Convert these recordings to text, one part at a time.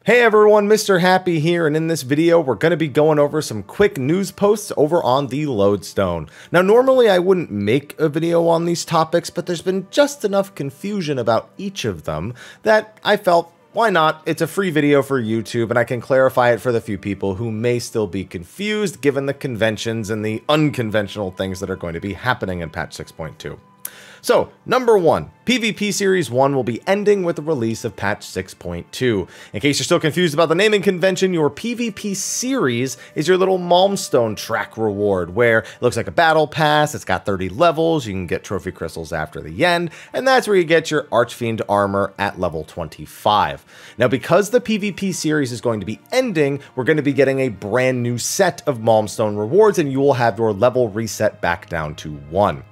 Hey everyone, Mr. Happy here, and in this video we're going to be going over some quick news posts over on the Lodestone. Now normally I wouldn't make a video on these topics, but there's been just enough confusion about each of them that I felt, why not? It's a free video for YouTube and I can clarify it for the few people who may still be confused given the conventions and the unconventional things that are going to be happening in patch 6.2. So, number 1, PvP Series 1 will be ending with the release of patch 6.2. In case you're still confused about the naming convention, your PvP Series is your little Tomestone track reward, where it looks like a battle pass, it's got 30 levels, you can get trophy crystals after the end, and that's where you get your Archfiend armor at level 25. Now, because the PvP Series is going to be ending, we're going to be getting a brand new set of Tomestone rewards, and you will have your level reset back down to 1.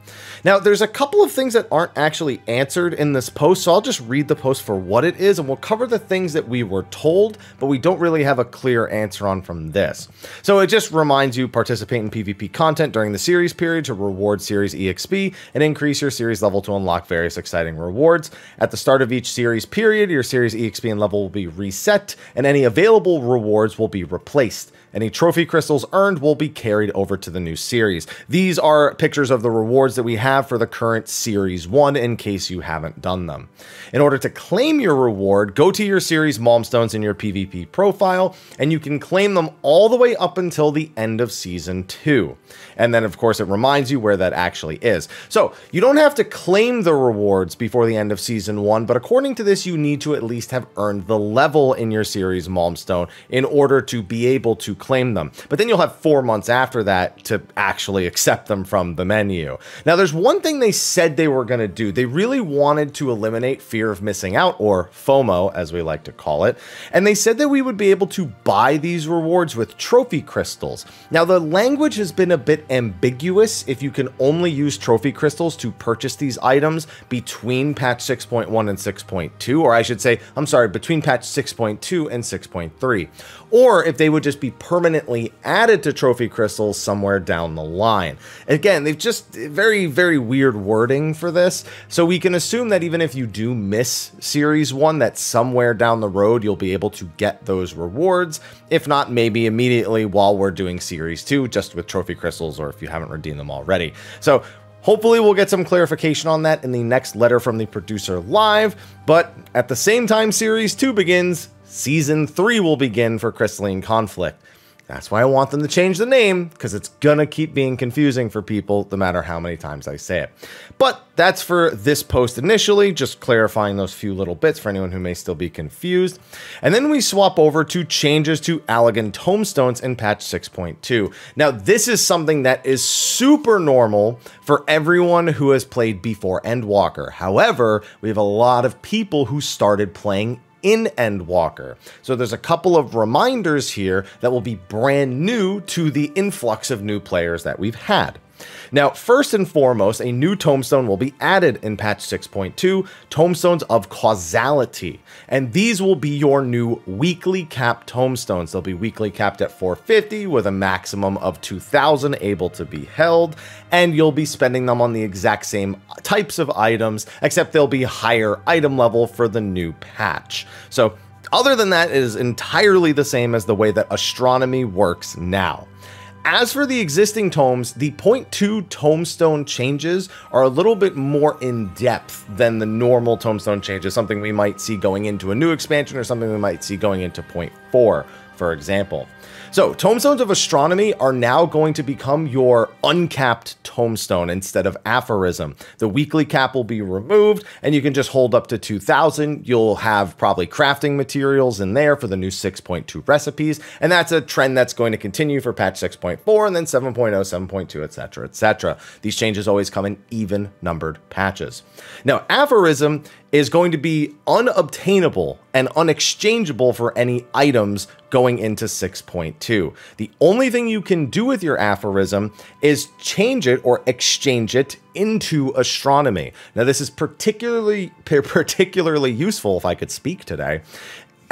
Now, there's a couple of things that aren't actually answered in this post, so I'll just read the post for what it is, and we'll cover the things that we were told, but we don't really have a clear answer on from this. So it just reminds you, participate in PvP content during the series period to reward series EXP, and increase your series level to unlock various exciting rewards. At the start of each series period, your series EXP and level will be reset, and any available rewards will be replaced. Any trophy crystals earned will be carried over to the new series. These are pictures of the rewards that we have for the current Series 1 in case you haven't done them. In order to claim your reward, go to your series Tomestones in your PvP profile, and you can claim them all the way up until the end of Season 2. And then, of course, it reminds you where that actually is. So, you don't have to claim the rewards before the end of Season 1, but according to this, you need to at least have earned the level in your series Tomestone in order to be able to claim them. But then you'll have 4 months after that to actually accept them from the menu. Now, there's one thing they said they were going to do. They really wanted to eliminate fear of missing out, or FOMO, as we like to call it. And they said that we would be able to buy these rewards with trophy crystals. Now, the language has been a bit ambiguous if you can only use trophy crystals to purchase these items between patch 6.1 and 6.2, or I should say, I'm sorry, between patch 6.2 and 6.3, or if they would just be permanently added to trophy crystals somewhere down the line. Again, they've just very, very weird wording for this, so we can assume that even if you do miss Series 1, that somewhere down the road you'll be able to get those rewards, if not maybe immediately while we're doing Series 2, just with trophy crystals, or if you haven't redeemed them already. So hopefully we'll get some clarification on that in the next letter from the producer live, but at the same time Series 2 begins, Season 3 will begin for Crystalline Conflict. That's why I want them to change the name, because it's gonna keep being confusing for people no matter how many times I say it. But that's for this post initially, just clarifying those few little bits for anyone who may still be confused. And then we swap over to changes to Allagan Tomestones in patch 6.2. Now, this is something that is super normal for everyone who has played before Endwalker. However, we have a lot of people who started playing in Endwalker. So there's a couple of reminders here that will be brand new to the influx of new players that we've had. Now, first and foremost, a new Tomestone will be added in patch 6.2, Tomestones of Causality. And these will be your new weekly capped Tomestones. They'll be weekly capped at 450 with a maximum of 2,000 able to be held, and you'll be spending them on the exact same types of items, except they'll be higher item level for the new patch. So other than that, it is entirely the same as the way that astronomy works now. As for the existing tomes, the 0.2 Tomestone changes are a little bit more in-depth than the normal Tomestone changes, something we might see going into a new expansion or something we might see going into 0.4, for example. So, Tomestones of Astronomy are now going to become your uncapped Tomestone instead of Aphorism. The weekly cap will be removed, and you can just hold up to 2,000. You'll have probably crafting materials in there for the new 6.2 recipes, and that's a trend that's going to continue for patch 6.4, and then 7.0, 7.2, etc., etc. These changes always come in even-numbered patches. Now, Aphorism is going to be unobtainable and unexchangeable for any items going into 6.2. The only thing you can do with your aphorism is change it or exchange it into astronomy. Now, this is particularly useful, if I could speak today,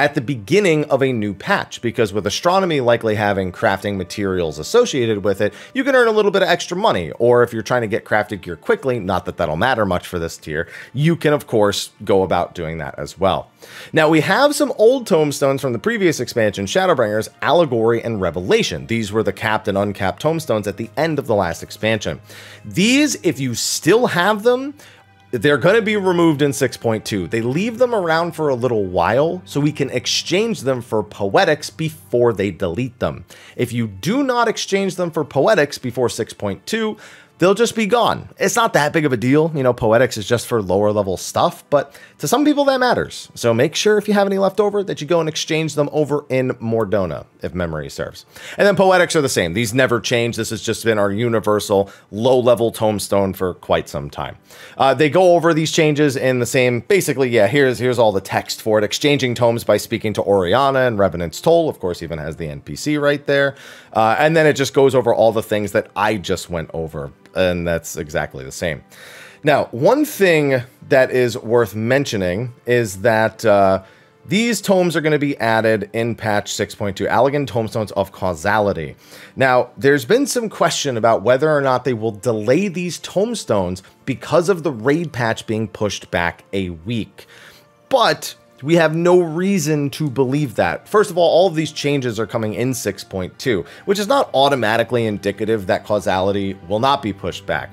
at the beginning of a new patch, because with astronomy likely having crafting materials associated with it, you can earn a little bit of extra money. Or if you're trying to get crafted gear quickly, not that that'll matter much for this tier, you can of course go about doing that as well. Now we have some old tomestones from the previous expansion, Shadowbringers, Allegory, and Revelation. These were the capped and uncapped tomestones at the end of the last expansion. These, if you still have them, they're going to be removed in 6.2. They leave them around for a little while so we can exchange them for Poetics before they delete them. If you do not exchange them for Poetics before 6.2, they'll just be gone. It's not that big of a deal. You know, Poetics is just for lower level stuff, but to some people that matters. So make sure if you have any left over that you go and exchange them over in Mordona, if memory serves. And then Poetics are the same. These never change. This has just been our universal low level tomestone for quite some time. They go over these changes in the same, basically, yeah, here's all the text for it. Exchanging tomes by speaking to Oriana and Revenant's Toll, of course, even has the NPC right there. And then it just goes over all the things that I just went over. And that's exactly the same. Now, one thing that is worth mentioning is that these tomes are going to be added in patch 6.2, Allagan Tomestones of Causality. Now, there's been some question about whether or not they will delay these tomestones because of the raid patch being pushed back a week. But we have no reason to believe that. First of all of these changes are coming in 6.2, which is not automatically indicative that Causality will not be pushed back.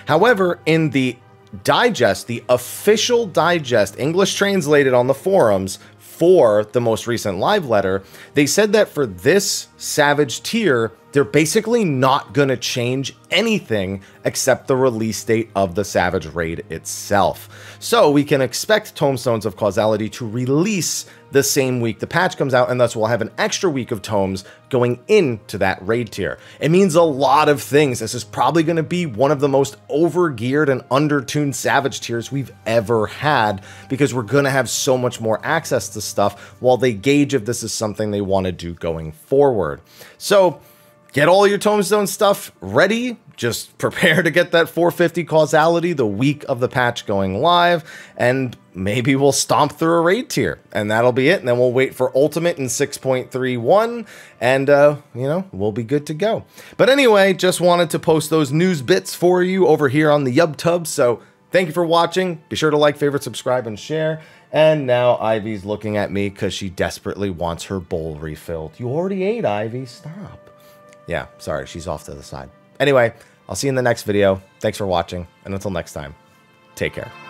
However, in the digest, the official digest, English translated on the forums for the most recent live letter, they said that for this Savage tier, they're basically not going to change anything except the release date of the Savage raid itself. So we can expect Tomestones of Causality to release the same week the patch comes out, and thus we'll have an extra week of tomes going into that raid tier. It means a lot of things. This is probably going to be one of the most over-geared and under-tuned Savage tiers we've ever had, because we're going to have so much more access to stuff while they gauge if this is something they want to do going forward. So get all your Tomestone stuff ready. Just prepare to get that 450 Causality the week of the patch going live, and maybe we'll stomp through a raid tier, and that'll be it. And then we'll wait for Ultimate in 6.31, and you know, we'll be good to go. But anyway, just wanted to post those news bits for you over here on the YubTub. So thank you for watching. Be sure to like, favorite, subscribe, and share. And now Ivy's looking at me because she desperately wants her bowl refilled. You already ate, Ivy. Stop. Yeah, sorry, she's off to the side. Anyway, I'll see you in the next video. Thanks for watching, and until next time, take care.